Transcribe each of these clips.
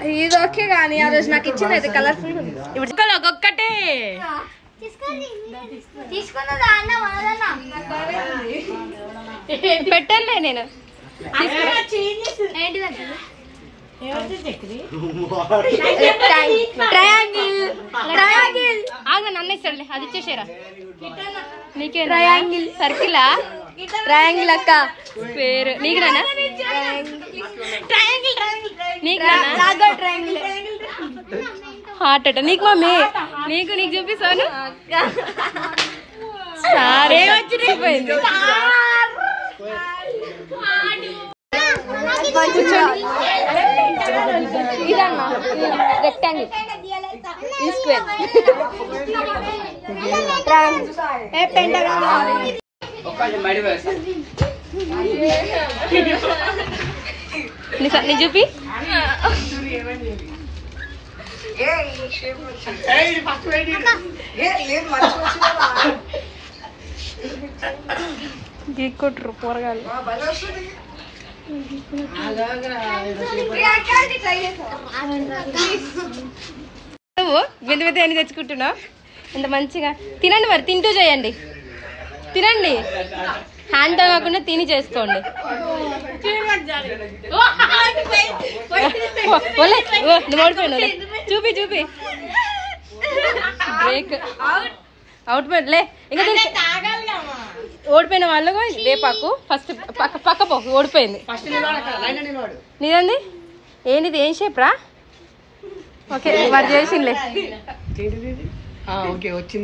ఇది ఓకే కానీ ఆ రోజు నాకు ఇచ్చింది అయితే కలర్ఫుల్ ఇప్పుడు ఒక్కొక్కటే పెట్టలే నేను నన్ను ఇస్తాడులే అది ఇచ్చేసారా నీకే ట్రయాంగిల్ సర్కిలా ట్రయాంగిల్ అక్క పేరు నీకు రానా హార్ట్ అట నీకు మమ్మీ నీకు చూపిస్తాను సరే వచ్చిపోయింది ఇదన్నా రెక్టాంగిల్ ఈ స్క్వేర్ నీ చూపి గీక్కొట్రు పోరగాలు నువ్వు వింత వింత అని తెచ్చుకుంటున్నావు ఇంత మంచిగా తినండి మరి తింటూ చేయండి తినండి హ్యాండ్ కాకుండా తిని చేసుకోండి నువ్వు ఓడిపోయినావు చూపి బ్రేక్ అవుట్ లే ఇంకా ఓడిపోయిన వాళ్ళు వేపాకు ఫస్ట్ పక్క పో ఓడిపోయింది నీదండి ఏంటిది ఏం షేప్ రా ఓకే వాడు చేసిందిలే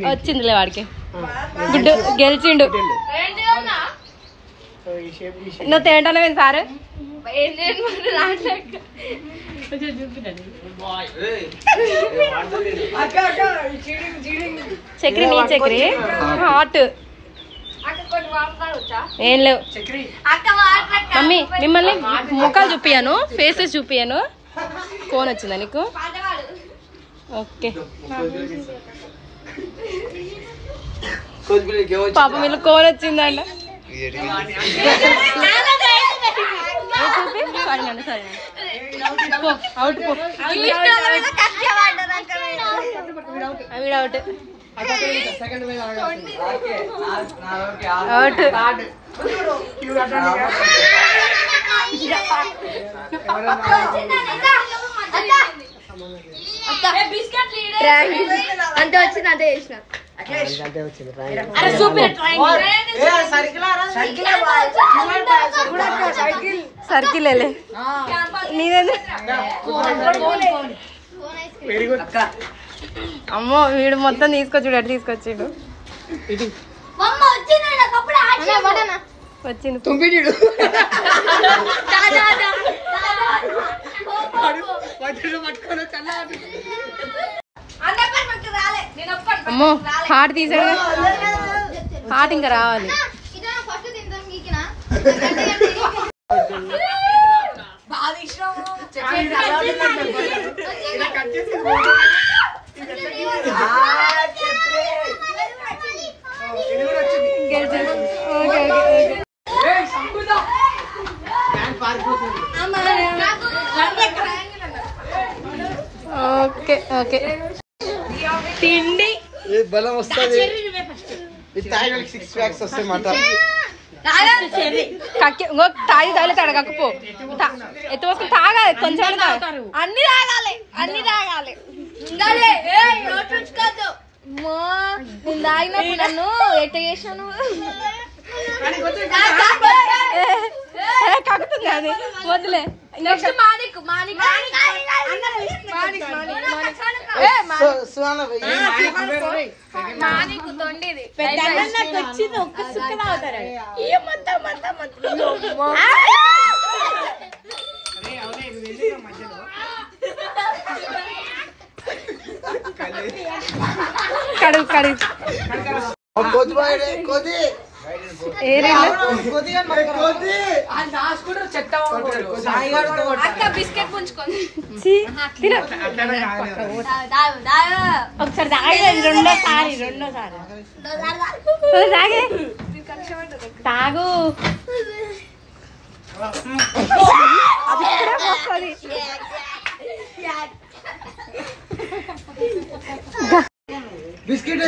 వచ్చిందిలే వాడికి గుడ్డు గెలిచిండు నువ్వు తేంటానే సారు చక్రి నీ చక్రి హాట్ ఏం లేవు మమ్మీ మిమ్మల్ని ముఖాలు చూపియాను ఫేసెస్ చూపియాను కోన్ వచ్చిందా నీకు ఓకే పాప వీళ్ళు కోన్ వచ్చిందంట అవుట్ అవుట్ అంతే వచ్చింది అంతే చేసిన సర్కిల్ నీదేంది అమ్మో వీడు మొత్తం తీసుకొచ్చాడు అటు తీసుకొచ్చాడు వచ్చింది అమ్మో హార్ట్ తీసాడు హార్ట్ ఇంకా రావాలి ఓకే ఓకే తిండి బలం వస్తుంది తాగి తాగలే కక్కపో ఎత్తు వస్తుంది తాగాలి కొంచెం అన్ని తాగాలి నేను తాగినప్పుడు నన్ను ఎట్ట చేసాను కక్కుతుంది అది వదిలే నెక్స్ట్ మానికు తొండిది వచ్చింది ఒక్క సుక్క తాగుతారు కడుగు బిస్కెట్ పుంచుకోండి ఒకసారి రెండోసారి తాగు అది ఇక్కడే వస్తుంది. బిస్కెట్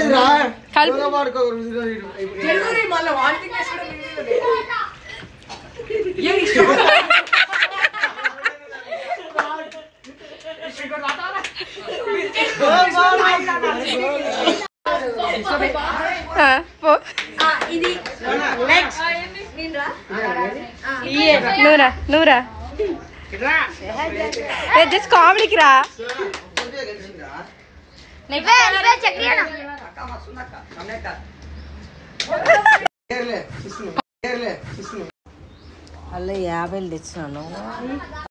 నూరా జస్ట్ కామెడీకి రా. అలా 50 తెచ్చినాను.